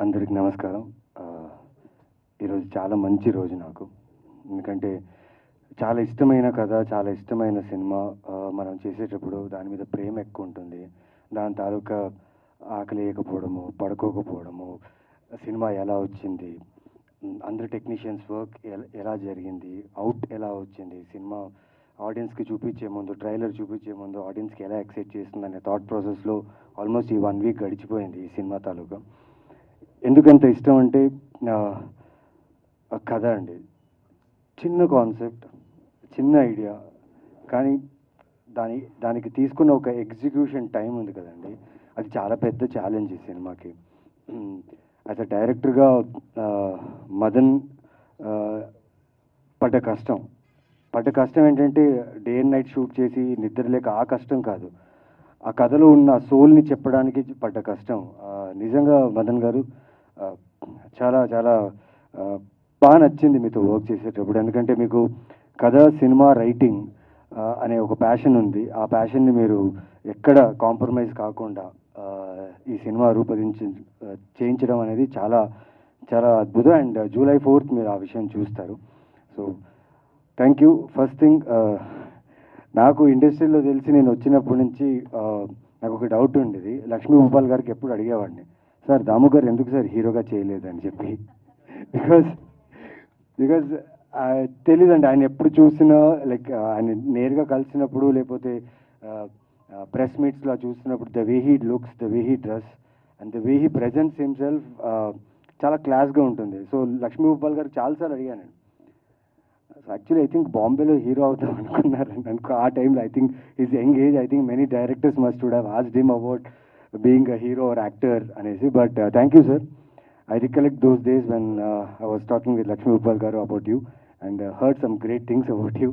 అందరికి నమస్కారం. ఈరోజు చాలా మంచి రోజు నాకు. ఎందుకంటే చాలా ఇష్టమైన కథ, చాలా ఇష్టమైన సినిమా. మనం చేసేటప్పుడు దాని మీద ప్రేమ ఎక్కువ ఉంటుంది. దాని తాలూకా ఆకలేయకపోవడము, పడుకోకపోవడము, సినిమా ఎలా వచ్చింది, అందరు టెక్నీషియన్స్ వర్క్ ఎలా జరిగింది, అవుట్ ఎలా వచ్చింది, సినిమా ఆడియన్స్కి చూపించే ముందు, ట్రైలర్ చూపించే ముందు ఆడియన్స్కి ఎలా ఎక్సైట్ చేస్తుంది అనే థాట్ ప్రాసెస్లో ఆల్మోస్ట్ ఈ 1 వీక్ గడిచిపోయింది ఈ సినిమా తాలూకా. ఎందుకంత ఇష్టం అంటే ఆ కథ అండి. చిన్న కాన్సెప్ట్, చిన్న ఐడియా, కానీ దానికి తీసుకున్న ఒక ఎగ్జిక్యూషన్ టైం ఉంది కదండి, అది చాలా పెద్ద ఛాలెంజ్ ఈ సినిమాకి. యాజ్ అ డైరెక్టర్గా మదన్ పడ్డ కష్టం ఏంటంటే డే అండ్ నైట్ షూట్ చేసి నిద్ర లేక ఆ కష్టం కాదు, ఆ కథలో ఉన్న సోల్ని చెప్పడానికి పడ్డ కష్టం. నిజంగా మదన్ గారు చాలా చాలా బాగా నచ్చింది మీతో వర్క్ చేసేటప్పుడు. ఎందుకంటే మీకు కథ, సినిమా, రైటింగ్ అనే ఒక ప్యాషన్ ఉంది. ఆ ప్యాషన్ని మీరు ఎక్కడ కాంప్రమైజ్ కాకుండా ఈ సినిమా చేయించడం అనేది చాలా చాలా అద్భుతం. అండ్ July 4th మీరు ఆ విషయం చూస్తారు. So thank you. First thing, నాకు ఇండస్ట్రీలో తెలిసి నేను వచ్చినప్పటి నుంచి నాకు ఒక డౌట్ ఉండేది. లక్ష్మీ భూపాల్ గారికి ఎప్పుడు అడిగేవాడిని, సార్ దాము గారు ఎందుకు సార్ హీరోగా చేయలేదని చెప్పి. బికాజ్ బికాజ్ తెలీదండి, ఆయన ఎప్పుడు చూసినా లైక్ ఆయన నేరుగా కలిసినప్పుడు లేకపోతే ప్రెస్ మీట్స్లో చూస్తున్నప్పుడు the way he looks, the way he dress and the way he presents himself చాలా క్లాస్గా ఉంటుంది. సో లక్ష్మీ భూపాల్ గారు చాలాసార్లు అడిగాను. యాక్చువల్లీ ఐ థింక్ బాంబేలో హీరో అవుతాం అనుకున్నారండి ఆ టైంలో. I think his young age, I think many directors must would have asked him about being a hero or actor అనేసి. But thank you sir. I recollect those days when I was talking with Lakshmi Uppal garu about you and heard some great things about you.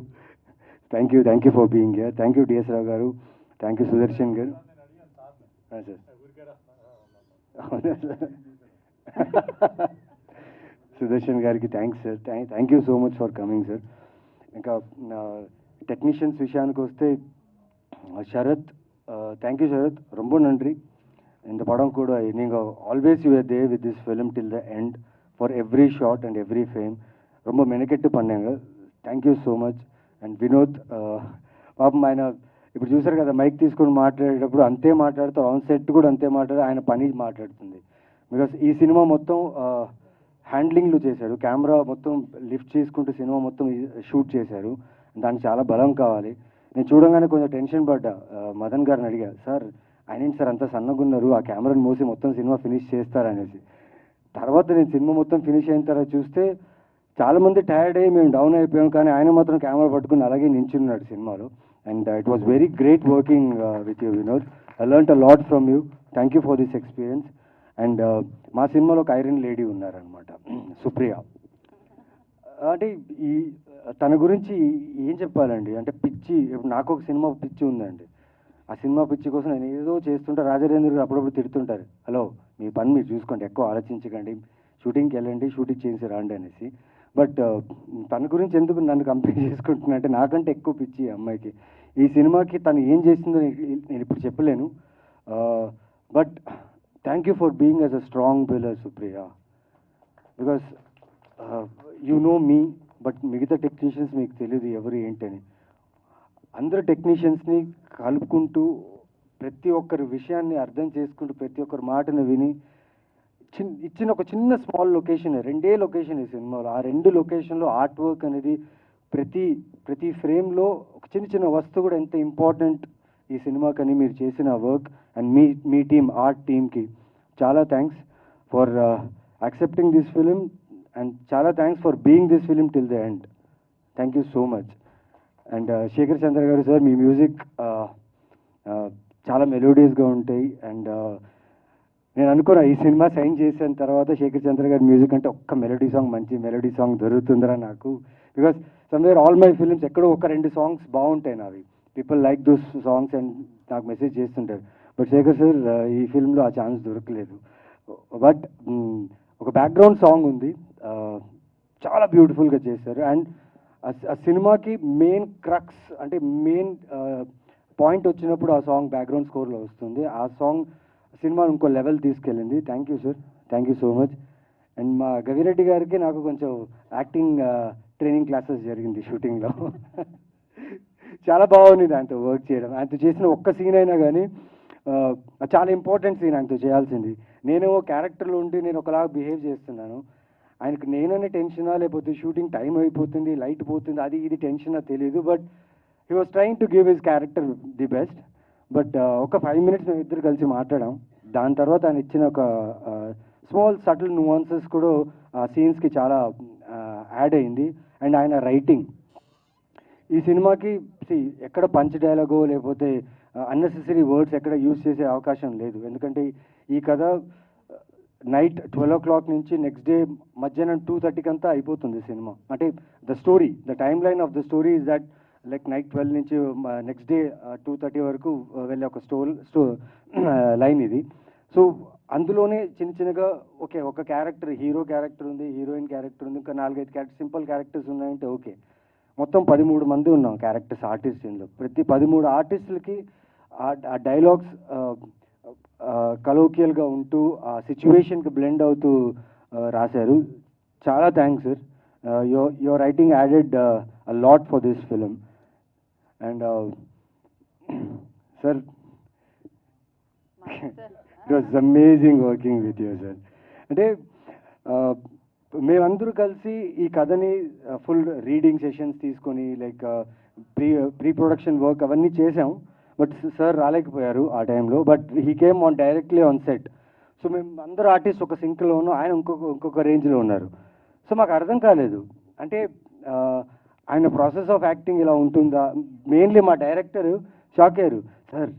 Thank you for being here. Thank you DS Rao garu. Thank you Sudarshan garu. Sudarshan gariki thanks sir. Thank you so much for coming sir. ఇంకా technicians విషయానికి వస్తే Sarath, thank you Sarath, ரொம்ப நன்றி. இந்த படம் கூட நீங்கள் always you are there with this film till the end for every shot and every frame. ரொம்ப మెనకెట్టు పన్నాங்க. Thank you so much. And Vinod, పాపం ఆయన ఇప్పుడు చూసారు కదా, మైక్ తీసుకొని మాట్లాడేటప్పుడు అంతే మాట్లాడుతూ ఆన్ సెట్ కూడా అంతే ఆయన పని మాట్లాడుతుంది. బికాస్ ఈ సినిమా మొత్తం హ్యాండ్లింగ్లు చేశాడు, కెమెరా మొత్తం లిఫ్ట్ చేసుకుంటూ సినిమా మొత్తం షూట్ చేశారు. దానికి చాలా బలం కావాలి. నేను చూడంగానే కొంచెం టెన్షన్ పడ్డా. మదన్ గారిని అడిగా, సార్ ఆయన సార్ అంత సన్నగున్నారు, ఆ కెమెరాని మోసి మొత్తం సినిమా ఫినిష్ చేస్తారనేసి. తర్వాత నేను సినిమా మొత్తం ఫినిష్ అయిన తర్వాత చూస్తే చాలామంది టైర్డ్ అయ్యి మేము డౌన్ అయిపోయాం, కానీ ఆయన మాత్రం కెమెరా పట్టుకుని అలాగే నించున్నాడు సినిమాలో. And it was very great working with you Vinod. I learnt a lot from you. Thank you for this experience. And మా సినిమాలో ఒక ఐరన్ లేడీ ఉన్నారనమాట, సుప్రియ. అంటే తన గురించి ఏం చెప్పాలండి, అంటే పిచ్చి. ఇప్పుడు నాకు ఒక సినిమా పిచ్చి ఉందండి. ఆ సినిమా పిచ్చి కోసం నేను ఏదో చేస్తుంటే రాజరేంద్ర గారు అప్పుడప్పుడు తిడుతుంటారు, హలో మీ పని మీరు చూసుకోండి, ఎక్కువ ఆలోచించకండి, షూటింగ్కి వెళ్ళండి, షూటింగ్ చేసి రండి అనేసి. బట్ తన గురించి ఎందుకు నన్ను కంపేర్ చేసుకుంటున్నా అంటే నాకంటే ఎక్కువ పిచ్చి ఈ అమ్మాయికి. ఈ సినిమాకి తను ఏం చేసిందో నేను ఇప్పుడు చెప్పలేను. But thank you for being as a strong pillar Supriya. Because you know me, but మిగతా టెక్నీషియన్స్ మీకు తెలియదు ఎవరు ఏంటని. అందరు టెక్నీషియన్స్ని కలుపుకుంటూ ప్రతి ఒక్కరి విషయాన్ని అర్థం చేసుకుంటూ ప్రతి ఒక్కరి మాటను విని ఇచ్చిన ఒక చిన్న స్మాల్ లొకేషన్, 2 లొకేషన్ ఈ సినిమాలో. ఆ 2 లొకేషన్లో ఆర్ట్ వర్క్ అనేది ప్రతి ఫ్రేమ్లో ఒక చిన్న వస్తువు కూడా ఎంత ఇంపార్టెంట్ ఈ సినిమాకని మీరు చేసిన వర్క్. అండ్ మీ టీమ్, ఆర్ట్ టీమ్కి చాలా thanks for accepting this film and చాలా thanks for being this film till the end. Thank you so much. And Shekhar Chandra గారు సార్, మీ మ్యూజిక్ చాలా మెలోడియస్గా ఉంటాయి. అండ్ నేను అనుకున్నా ఈ సినిమా సైన్ చేసిన తర్వాత శేఖర్ చంద్ర గారి మ్యూజిక్ అంటే ఒక్క మంచి మెలోడీ సాంగ్ దొరుకుతుందిరా నాకు. Because somewhere all my films ఎక్కడో 1-2 సాంగ్స్ బాగుంటాయి నావి, people like those songs and నాకు మెసేజ్ చేస్తుంటారు. బట్ శేఖర్ సార్ ఈ ఫిల్మ్లో ఆ ఛాన్స్ దొరకలేదు. బట్ ఒక బ్యాక్గ్రౌండ్ సాంగ్ ఉంది, చాలా బ్యూటిఫుల్గా చేశారు. అండ్ ఆ సినిమాకి మెయిన్ క్రక్స్ అంటే మెయిన్ పాయింట్ వచ్చినప్పుడు ఆ సాంగ్ బ్యాక్గ్రౌండ్ స్కోర్లో వస్తుంది. ఆ సాంగ్ సినిమా ఇంకో లెవెల్ తీసుకెళ్ళింది. Thank you sir, thank you so much. And మా గవిరెడ్డి గారికి నాకు కొంచెం యాక్టింగ్ ట్రైనింగ్ క్లాసెస్ జరిగింది షూటింగ్లో. చాలా బాగుంది ఆయనతో వర్క్ చేయడం. ఆయనతో చేసిన ఒక్క సీన్ అయినా కానీ చాలా ఇంపార్టెంట్ సీన్ ఆయనతో చేయాల్సింది. నేను క్యారెక్టర్లో ఉండి నేను ఒకలాగా బిహేవ్ చేస్తున్నాను. ఆయనకు నేననే టెన్షనా, లేకపోతే షూటింగ్ టైం అయిపోతుంది, లైట్ పోతుంది, అది ఇది టెన్షనా తెలియదు. But he was trying to give his character the best. But ఒక 5 minutes మేము ఇద్దరు కలిసి మాట్లాడాం. దాని తర్వాత ఆయన ఇచ్చిన ఒక స్మాల్ సటిల్ నువాన్సెస్ కూడా ఆ సీన్స్కి చాలా యాడ్ అయింది. అండ్ ఆయన రైటింగ్ ఈ సినిమాకి ఎక్కడ పంచ్ డైలాగో లేకపోతే అన్నెసెసరీ వర్డ్స్ ఎక్కడ యూజ్ చేసే అవకాశం లేదు. ఎందుకంటే ఈ కథ నైట్ 12 o'clock నుంచి నెక్స్ట్ డే మధ్యాహ్నం 2:30 అంతా అయిపోతుంది సినిమా. అంటే the time line of the story is that like night 12 నుంచి నెక్స్ట్ డే 2:30 వరకు వెళ్ళే ఒక లైన్ ఇది. సో అందులోనే చిన్నగా ఒక క్యారెక్టర్, హీరో క్యారెక్టర్ ఉంది, హీరోయిన్ క్యారెక్టర్ ఉంది, ఇంకా 4-5 సింపుల్ క్యారెక్టర్స్ ఉన్నాయంటే ఓకే. మొత్తం 13 మంది ఉన్నాం క్యారెక్టర్స్, ఆర్టిస్ట్. ఇందులో ప్రతి 13 ఆర్టిస్టులకి ఆ డైలాగ్స్ కలోకియల్గా ఉంటూ ఆ సిచ్యువేషన్కి బ్లెండ్ అవుతూ రాశారు. చాలా thanks sir. Your writing added a lot for this film. And sir, it was amazing working with you sir. అంటే మేమందరూ కలిసి ఈ కథని ఫుల్ రీడింగ్ సెషన్స్ తీసుకొని లైక్ ప్రీ ప్రొడక్షన్ వర్క్ అవన్నీ చేసాం. బట్ సార్ రాలేకపోయారు ఆ టైంలో. But he came directly on set. So మేము అందరూ ఆర్టిస్ట్ ఒక సింక్లో ఉన్నాం, ఆయన ఇంకొక రేంజ్లో ఉన్నారు. సో మాకు అర్థం కాలేదు, అంటే ఆయన ప్రాసెస్ ఆఫ్ యాక్టింగ్ ఇలా ఉంటుందా. మెయిన్లీ మా డైరెక్టర్ షాక్ అయ్యారు. సార్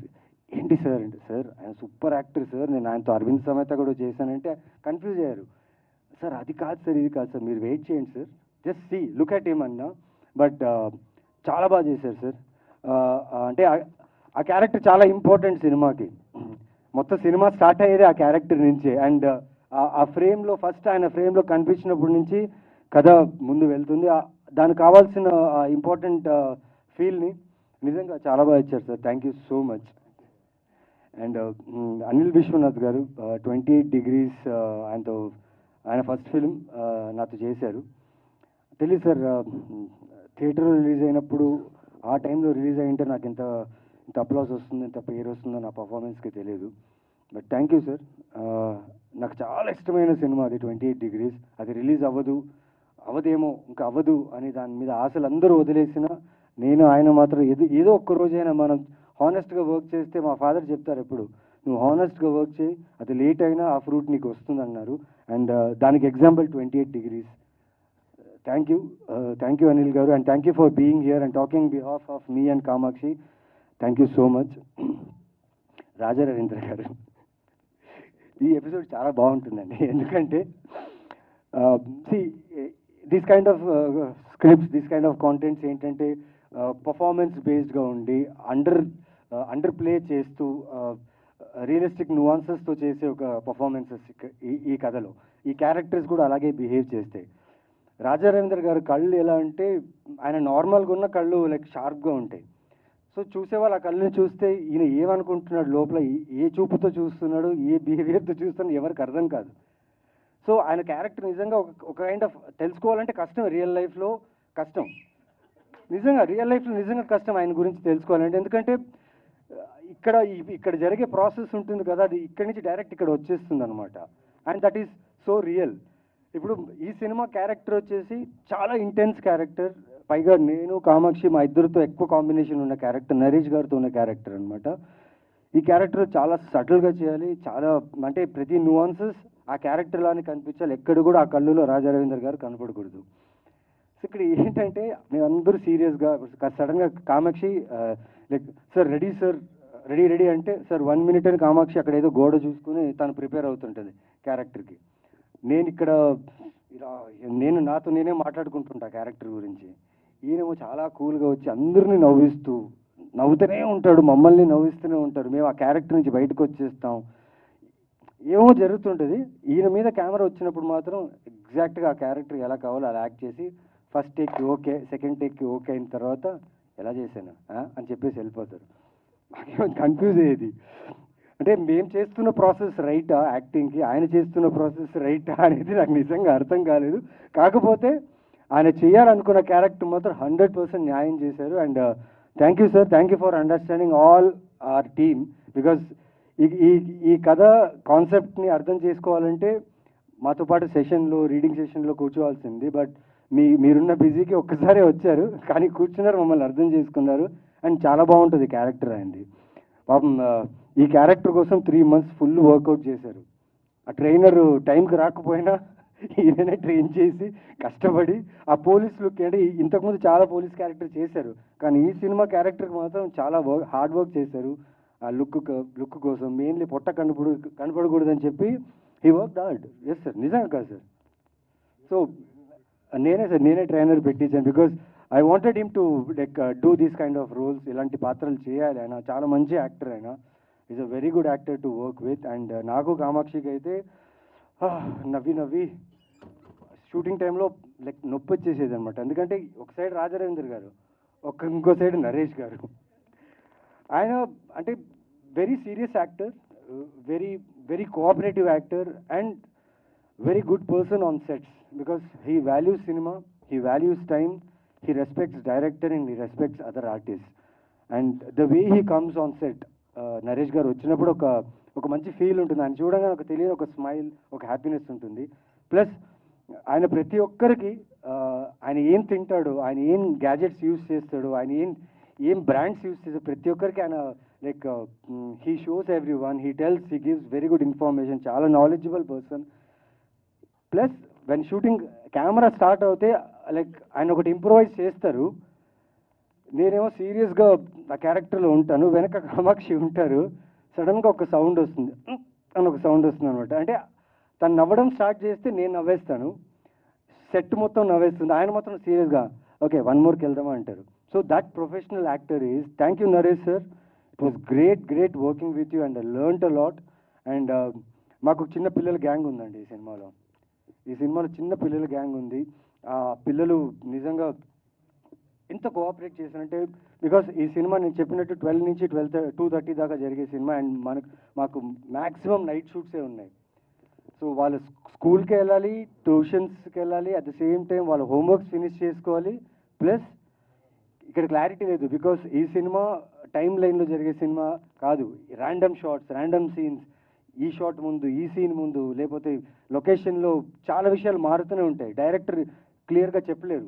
ఏంటి సార్ అంటే, సార్ ఆయన సూపర్ యాక్టర్ సార్, నేను ఆయనతో అరవింద్ సమేత కూడా చేశానంటే కన్ఫ్యూజ్ అయ్యారు. సార్ అది కాదు సార్, ఇది కాదు సార్, మీరు వెయిట్ చేయండి sir, just look at him అన్నా. బట్ చాలా బాగా చేశారు సార్. అంటే ఆ క్యారెక్టర్ చాలా ఇంపార్టెంట్ సినిమాకి. మొత్తం సినిమా స్టార్ట్ అయ్యేది ఆ క్యారెక్టర్ నుంచే. అండ్ ఆ ఫ్రేమ్లో ఫస్ట్ ఆయన ఫ్రేమ్లో కనిపించినప్పటి నుంచి కథ ముందు వెళ్తుంది. దానికి కావాల్సిన ఇంపార్టెంట్ ఫీల్ని నిజంగా చాలా బాగా ఇచ్చారు sir. Thank you so much. And Anil Vishwanath garu 28 Degrees ఆయన ఫస్ట్ ఫిల్మ్ నాతో చేశారు. తెలియదు సార్, థియేటర్లో రిలీజ్ అయినప్పుడు ఆ టైంలో రిలీజ్ అయ్యింటే నాకు ఇంత అప్లాస్ వస్తుంది, ఇంత పేరు వస్తుందో నా పర్ఫార్మెన్స్కి తెలియదు. But thank you sir. నాకు చాలా ఇష్టమైన సినిమా అది 28 Degrees. అది రిలీజ్ అవ్వదేమో, ఇంకా అవ్వదు అని దాని మీద ఆశలు అందరూ వదిలేసిన నేను ఆయన మాత్రం ఏదో ఒక్క రోజైనా మనం హానెస్ట్గా వర్క్ చేస్తే, మా ఫాదర్ చెప్తారు ఎప్పుడు, నువ్వు హానెస్ట్గా వర్క్ చేయి, అది లేట్ అయినా ఆ ఫ్రూట్ నీకు వస్తుంది అన్నారు. అండ్ దానికి example 28 Degrees. Thank you Anil garu. And thank you for being here and talking behalf of me and Kamakshi. Thank you so much. Raja Ravindra garu, ఈ ఎపిసోడ్ చాలా బాగుంటుందండి. ఎందుకంటే this kind of scripts, this kind of contents ఏంటంటే performance బేస్డ్గా ఉండి underplay చేస్తూ realistic నువాన్సెస్తో చేసే ఒక పర్ఫార్మెన్సెస్ ఈ కథలో. ఈ క్యారెక్టర్స్ కూడా అలాగే బిహేవ్ చేస్తాయి. రాజా రవీంద్ర గారు కళ్ళు ఎలా అంటే, ఆయన నార్మల్గా ఉన్న కళ్ళు లైక్ షార్ప్గా ఉంటాయి. సో చూసేవాళ్ళు ఆ కళ్ళని చూస్తే ఈయన ఏమనుకుంటున్నాడు లోపల, ఏ చూపుతో చూస్తున్నాడు, ఏ బిహేవియర్తో చూస్తున్నాడు ఎవరికి అర్థం కాదు. సో ఆయన క్యారెక్టర్ నిజంగా ఒక కైండ్ ఆఫ్ తెలుసుకోవాలంటే కష్టం, రియల్ లైఫ్లో కష్టం, నిజంగా రియల్ లైఫ్లో నిజంగా కష్టం ఆయన గురించి తెలుసుకోవాలంటే. ఎందుకంటే ఇక్కడ జరిగే ప్రాసెస్ ఉంటుంది కదా, అది ఇక్కడి నుంచి డైరెక్ట్ ఇక్కడ వచ్చేస్తుంది అనమాట. And that is so real. ఇప్పుడు ఈ సినిమా క్యారెక్టర్ వచ్చేసి చాలా ఇంటెన్స్ క్యారెక్టర్. పైగా నేను కామాక్షి మా ఇద్దరితో ఎక్కువ కాంబినేషన్ ఉన్న క్యారెక్టర్, నరేష్ గారితో ఉన్న క్యారెక్టర్ అనమాట. ఈ క్యారెక్టర్ చాలా సటిల్గా చేయాలి, చాలా అంటే ప్రతి నువాన్సెస్ ఆ క్యారెక్టర్ లానే కనిపించాలి. ఎక్కడ కూడా ఆ కళ్ళులో రాజా రవీంద్ర గారు కనపడకూడదు. సో ఇక్కడ ఏంటంటే మేమందరూ సీరియస్గా సడన్గా కామాక్షి లైక్ సార్ రెడీ అంటే సార్ 1 minute అని కామాక్షి అక్కడ ఏదో గోడ చూసుకుని తను ప్రిపేర్ అవుతుంటుంది క్యారెక్టర్కి. నేను నాతో నేనే మాట్లాడుకుంటుంటా క్యారెక్టర్ గురించి. ఈయనేమో చాలా కూల్గా వచ్చి అందరినీ నవ్వుతూనే ఉంటాడు, మమ్మల్ని నవ్విస్తూనే ఉంటారు. మేము ఆ క్యారెక్టర్ నుంచి బయటకు వచ్చేస్తాం, ఏమో జరుగుతుంటుంది. ఈయన మీద కెమెరా వచ్చినప్పుడు మాత్రం ఎగ్జాక్ట్గా ఆ క్యారెక్టర్ ఎలా కావాలో అలా యాక్ట్ చేసి ఫస్ట్ టేక్కి ఓకే, సెకండ్ టేక్కి ఓకే అయిన తర్వాత ఎలా చేశాను అని చెప్పేసి వెళ్ళిపోతారు. మాకేమో కన్ఫ్యూజ్ అయ్యేది. అంటే మేము చేస్తున్న ప్రాసెస్ రైటా యాక్టింగ్కి, ఆయన చేస్తున్న ప్రాసెస్ రైటా అనేది నాకు నిజంగా అర్థం కాలేదు. కాకపోతే ఆయన చేయాలనుకున్న క్యారెక్టర్ మాత్రం 100% న్యాయం చేశారు. And thank you sir, thank you for understanding all our team. Because ఈ ఈ ఈ కథ కాన్సెప్ట్ని అర్థం చేసుకోవాలంటే మాతో పాటు సెషన్లో, రీడింగ్ సెషన్లో కూర్చోవాల్సింది. బట్ మీరున్న బిజీకి ఒక్కసారే వచ్చారు, కానీ కూర్చున్నారు, మమ్మల్ని అర్థం చేసుకున్నారు. అండ్ చాలా బాగుంటుంది క్యారెక్టర్ అయింది. పాపం ఈ క్యారెక్టర్ కోసం 3 months ఫుల్ వర్కౌట్ చేశారు. ఆ ట్రైనర్ టైంకి రాకపోయినా ఈయననే ట్రైన్ చేసి కష్టపడి ఆ పోలీస్ లుక్, అంటే ఇంతకుముందు చాలా పోలీస్ క్యారెక్టర్ చేశారు, కానీ ఈ సినిమా క్యారెక్టర్కి మాత్రం చాలా హార్డ్ వర్క్ చేశారు. ఆ లుక్ కోసం మెయిన్లీ పొట్ట కనపడకూడదని చెప్పి he work hard. Yes sir, నిజంగా కాదు సార్. సో నేనే ట్రైనర్ పెట్టించాను. Because I wanted him to like do these kind of roles. ఇలాంటి పాత్రలు చేయాలి. ఆయన చాలా మంచి యాక్టర్, ఆయన is a very good actor to work with. And నాకు కామాక్షికి అయితే నవ్వి షూటింగ్ టైంలో లైక్ నొప్పి వచ్చేసేది అనమాట. ఎందుకంటే ఒక సైడ్ రాజరేంద్ర గారు, ఇంకో సైడ్ నరేష్ గారు. ఆయన అంటే very serious actor, very very cooperative actor, and very good person on sets, because he values cinema, he values time, he respects director and he respects other artists. And the way he comes on set, Naresh గారు వచ్చినప్పుడు ఒక మంచి feel ఉంటుంది. ఆయన చూడగానే ఒక తెలియని ఒక స్మైల్, ఒక హ్యాపీనెస్ ఉంటుంది. ప్లస్ ఆయన ప్రతి ఒక్కరికి ఆయన ఏం తింటాడు, ఆయన ఏం గ్యాజెట్స్ యూజ్ చేస్తాడు, ఆయన ఏం బ్రాండ్స్ యూజ్ చేస్తాడు, ప్రతి ఒక్కరికి ఆయన like he shows every one, he tells, he gives very good information, చాలా knowledgeable person. Plus when shooting camera start అవుతే లైక్ ఆయన ఒకటి ఇంప్రూవైజ్ చేస్తారు, నేనేమో సీరియస్గా ఆ క్యారెక్టర్లో ఉంటాను, వెనక కామాక్షి ఉంటారు, సడన్గా ఒక సౌండ్ వస్తుంది అని ఒక సౌండ్ వస్తుంది అనమాట. అంటే తను నవ్వడం స్టార్ట్ చేస్తే నేను నవ్వేస్తాను, సెట్ మొత్తం నవ్వేస్తుంది, ఆయన మొత్తం సీరియస్గా ఓకే 1 మోర్కి వెళ్దామా అంటారు. So that professional actor is. Thank you Naresh sir, it was great working with you and I learned a lot. And మాకు చిన్న పిల్లల గ్యాంగ్ ఉందండి ఈ సినిమాలో చిన్న పిల్లల గ్యాంగ్ ఉంది. ఆ పిల్లలు నిజంగా ఎంత కోఆపరేట్ చేశారంటే, బికాస్ ఈ సినిమా నేను చెప్పినట్టు 12 నుంచి 2:30 దాకా జరిగే సినిమా, అండ్ మాకు మ్యాక్సిమం నైట్ షూట్సే ఉన్నాయి. సో వాళ్ళు స్కూల్కి వెళ్ళాలి, ట్యూషన్స్కి వెళ్ళాలి, అట్ ద సేమ్ టైం వాళ్ళ హోంవర్క్స్ ఫినిష్ చేసుకోవాలి. ప్లస్ ఇక్కడ క్లారిటీ లేదు, బికాస్ ఈ సినిమా టైం లైన్లో జరిగే సినిమా కాదు, ర్యాండమ్ షార్ట్స్, ర్యాండమ్ సీన్స్, ఈ షాట్ ముందు, ఈ సీన్ ముందు, లేకపోతే లొకేషన్లో చాలా విషయాలు మారుతూనే ఉంటాయి. డైరెక్టర్ క్లియర్గా చెప్పలేరు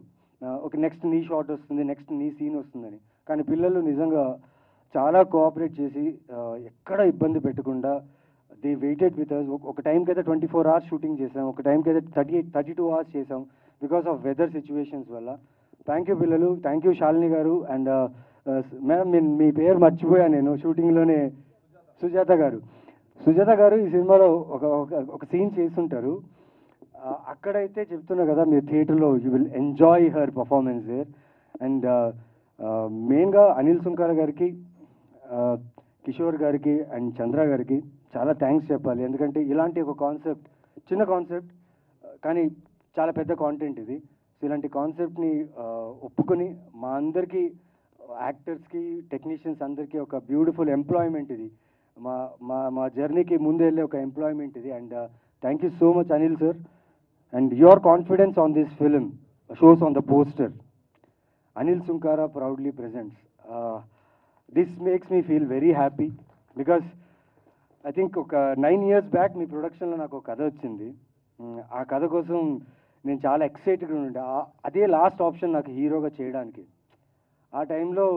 ఒక నెక్స్ట్ నీ షాట్ వస్తుంది, నెక్స్ట్ నీ సీన్ వస్తుందని. కానీ పిల్లలు నిజంగా చాలా కోఆపరేట్ చేసి ఎక్కడ ఇబ్బంది పెట్టకుండా దే వెయిటెడ్ విత్ అస్. ఒక టైంకి అయితే 24 hours షూటింగ్ చేసాం, ఒక టైంకి అయితే 32 hours చేసాం, బికాస్ ఆఫ్ వెదర్ సిచ్యువేషన్స్ వల్ల. థ్యాంక్ యూ పిల్లలు, థ్యాంక్ యూ శాలిని గారు. అండ్ మేడం మీ పేరు మర్చిపోయాను నేను షూటింగ్లోనే. సుజాత గారు ఈ సినిమాలో ఒక సీన్ చేస్తుంటారు, అక్కడైతే చెప్తున్నా కదా, మీరు థియేటర్లో you will enjoy her performance there. And మెయిన్గా అనిల్ సుంకార గారికి, కిషోర్ గారికి అండ్ చంద్ర గారికి చాలా థ్యాంక్స్ చెప్పాలి. ఎందుకంటే ఇలాంటి ఒక కాన్సెప్ట్, చిన్న కాన్సెప్ట్ కానీ చాలా పెద్ద కాంటెంట్ ఇది. సో ఇలాంటి కాన్సెప్ట్ని ఒప్పుకొని మా అందరికీ, యాక్టర్స్కి, టెక్నీషియన్స్ అందరికీ ఒక బ్యూటిఫుల్ ఎంప్లాయ్మెంట్ ఇది, మా జర్నీకి ముందు వెళ్ళే ఒక ఎంప్లాయ్మెంట్ ఇది. And thank you so much Anil sir. And your confidence on this film shows on the poster. Anil Sunkara proudly presents. This makes me feel very happy, because I think ఒక 9 years back మీ ప్రొడక్షన్లో నాకు ఒక కథ వచ్చింది. ఆ కథ కోసం నేను చాలా ఎక్సైటెడ్గా ఉండే, అదే లాస్ట్ ఆప్షన్ నాకు హీరోగా చేయడానికి. ఆ టైంలో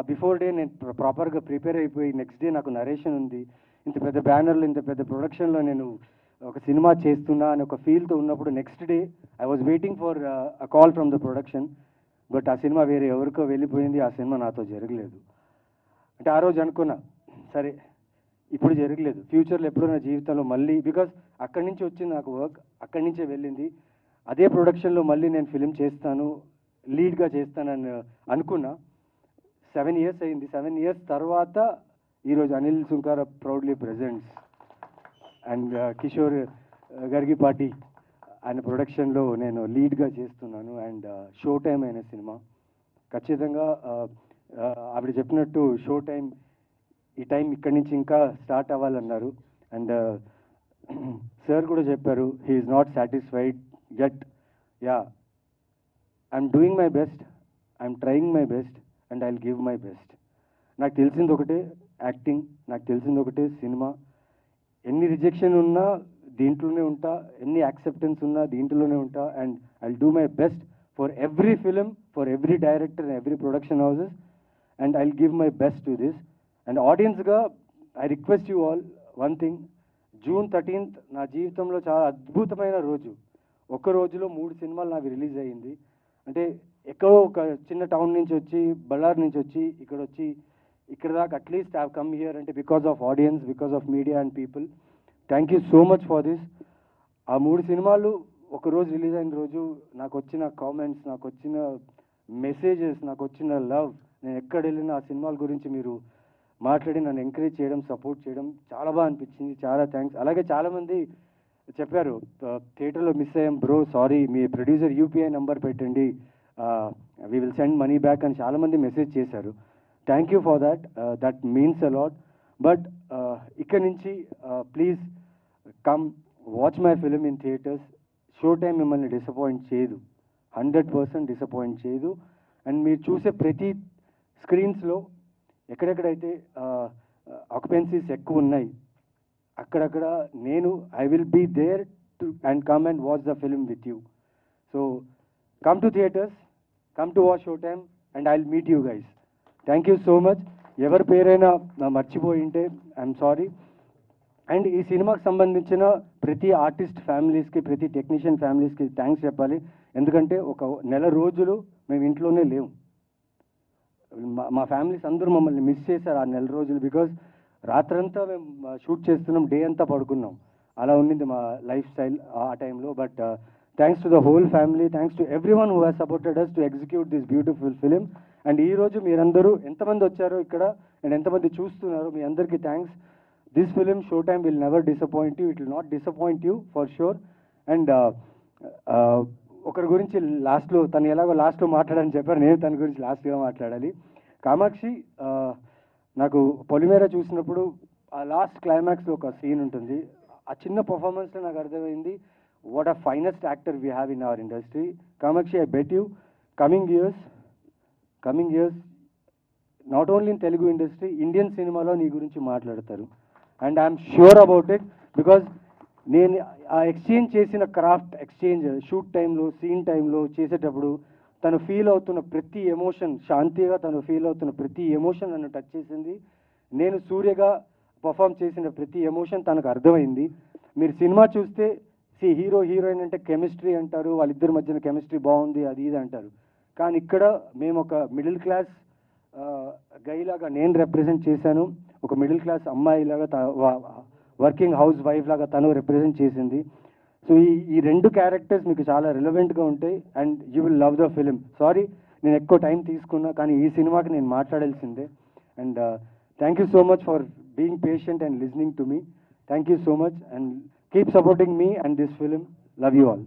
బిఫోర్ డే నేను ప్రాపర్గా ప్రిపేర్ అయిపోయి, నెక్స్ట్ డే నాకు నరేషన్ ఉంది, ఇంత పెద్ద బ్యానర్లో, ఇంత పెద్ద ప్రొడక్షన్లో నేను ఒక సినిమా చేస్తున్నా అని ఒక ఫీల్తో ఉన్నప్పుడు, next day I was waiting for a call from the production. But ఆ సినిమా వేరే ఎవరికో వెళ్ళిపోయింది, ఆ సినిమా నాతో జరగలేదు. అంటే ఆ రోజు అనుకున్నా, సరే ఇప్పుడు జరగలేదు, ఫ్యూచర్లో ఎప్పుడో నా జీవితంలో మళ్ళీ, బికాస్ అక్కడి నుంచి వచ్చింది నాకు వర్క్, అక్కడి నుంచే వెళ్ళింది, అదే ప్రొడక్షన్లో మళ్ళీ నేను ఫిలిం చేస్తాను, లీడ్గా చేస్తానని అనుకున్నా. 7 years అయింది. 7 years తర్వాత ఈరోజు Anil Sunkara proudly presents and Kishore Gargipati ఆయన ప్రొడక్షన్లో నేను లీడ్గా చేస్తున్నాను. అండ్ షో టైం అయిన సినిమా ఖచ్చితంగా ఆవిడ చెప్పినట్టు షో టైం ఈ టైం ఇక్కడి నుంచి ఇంకా స్టార్ట్ అవ్వాలన్నారు. అండ్ సార్ కూడా చెప్పారు, he is not satisfied yet. Yeah, I'm doing my best, I'm trying my best and I will give my best. నాకు తెలిసింది ఒకటే యాక్టింగ్, నాకు తెలిసింది ఒకటే సినిమా. ఎన్ని రిజెక్షన్ ఉన్నా దీంట్లోనే ఉంటా, ఎన్ని యాక్సెప్టెన్స్ ఉన్నా దీంట్లోనే ఉంటా. And I will do my best for every film, for every director and every production houses. And I will give my best to this. And ఆడియన్స్గా I request you all one thing. June 13th నా జీవితంలో చాలా అద్భుతమైన రోజు. ఒక్క రోజులో 3 సినిమాలు నాకు రిలీజ్ అయ్యింది. అంటే ఎక్కడో ఒక చిన్న టౌన్ నుంచి వచ్చి, బళ్ళారి నుంచి వచ్చి ఇక్కడ దాకా అట్లీస్ట్ హ్యావ్ కమ్ హియర్ అంటే because of audience, because of media and people. Thank you so much for this. ఆ 3 సినిమాలు ఒకరోజు రిలీజ్ అయిన రోజు నాకు వచ్చిన కామెంట్స్, నాకు వచ్చిన మెసేజెస్, నాకు వచ్చిన లవ్, నేను ఎక్కడ వెళ్ళినా ఆ సినిమాల గురించి మీరు మాట్లాడి నన్ను ఎంకరేజ్ చేయడం, సపోర్ట్ చేయడం చాలా బాగా అనిపించింది. చాలా థ్యాంక్స్. అలాగే చాలామంది చెప్పారు, థియేటర్లో మిస్ అయ్యాం బ్రో, సారీ, మీ ప్రొడ్యూసర్ యూపీఐ నెంబర్ పెట్టండి, we will send money back అని చాలామంది మెసేజ్ చేశారు. Thank you for that, that means a lot. But ఇక్కడి నుంచి please come watch my film in theatres. Show time మిమ్మల్ని డిసప్పాయింట్ చేయదు, 100% disappoint చేయదు. And మీరు చూసే ప్రతి స్క్రీన్స్లో ఎక్కడెక్కడైతే ఆక్యుపెన్సీస్ ఎక్కువ ఉన్నాయి అక్కడక్కడ నేను I will be there to and come and watch the film with you. So come to theatres, come to watch show time and I will meet you guys. Thank you so much. ఎవరి పేరైనా మర్చిపోయి ఉంటే I'm sorry. And ఈ సినిమాకి సంబంధించిన ప్రతి artist ఫ్యామిలీస్కి, ప్రతి టెక్నీషియన్ ఫ్యామిలీస్కి థ్యాంక్స్ చెప్పాలి. ఎందుకంటే ఒక నెల రోజులు మేము ఇంట్లోనే లేవు. మా ఫ్యామిలీస్ అందరూ మమ్మల్ని మిస్ చేశారు ఆ నెల రోజులు. బికాజ్ రాత్రంతా మేము షూట్ చేస్తున్నాం, డే అంతా పడుకున్నాం. అలా ఉండింది మా లైఫ్ స్టైల్ ఆ టైంలో. But thanks to the whole family, thanks to everyone who has supported us to execute this beautiful film. And ఈరోజు మీరందరూ ఎంతమంది వచ్చారో ఇక్కడ అండ్ ఎంతమంది చూస్తున్నారు, మీ అందరికీ thanks. This film show time will never disappoint you, it will not disappoint you for sure. And ఒకరి గురించి లాస్ట్లో, తను ఎలాగో లాస్ట్లో మాట్లాడని చెప్పారు, నేను తన గురించి లాస్ట్గా మాట్లాడాలి. కామాక్షి, నాకు పొలిమేర చూసినప్పుడు ఆ లాస్ట్ క్లైమాక్స్లో ఒక సీన్ ఉంటుంది. ఆ చిన్న పర్ఫార్మెన్స్లో నాకు అర్థమైంది what a finest actor we have in our industry. Kamakshi, I bet you coming years not only in Telugu industry, Indian సినిమాలో నీ గురించి మాట్లాడతారు. And I'm sure about it. Because నేను ఆ ఎక్స్చేంజ్ చేసిన క్రాఫ్ట్ ఎక్స్చేంజ్ షూట్ టైంలో, సీన్ టైంలో చేసేటప్పుడు తను ఫీల్ అవుతున్న ప్రతి ఎమోషన్, శాంతిగా తను ఫీల్ అవుతున్న ప్రతి ఎమోషన్ నన్ను టచ్ చేసింది. నేను సూర్యగా పర్ఫామ్ చేసిన ప్రతి ఎమోషన్ తనకు అర్థమైంది. మీరు సినిమా చూస్తే హీరో హీరోయిన్ అంటే కెమిస్ట్రీ అంటారు, వాళ్ళిద్దరి మధ్యన కెమిస్ట్రీ బాగుంది అది ఇది అంటారు. కానీ ఇక్కడ మేము ఒక మిడిల్ క్లాస్ గైలాగా నేను రిప్రజెంట్ చేశాను, ఒక మిడిల్ క్లాస్ అమ్మాయిలాగా, వర్కింగ్ హౌస్ వైఫ్ లాగా తను రిప్రజెంట్ చేసింది. సో ఈ 2 క్యారెక్టర్స్ మీకు చాలా రిలవెంట్గా ఉంటాయి and you will love the film. Sorry నేను ఎక్కువ టైం తీసుకున్నా, కానీ ఈ సినిమాకి నేను మాట్లాడాల్సిందే. And thank you so much for being patient and listening to me. Thank you so much and keep supporting me and this film. Love you all.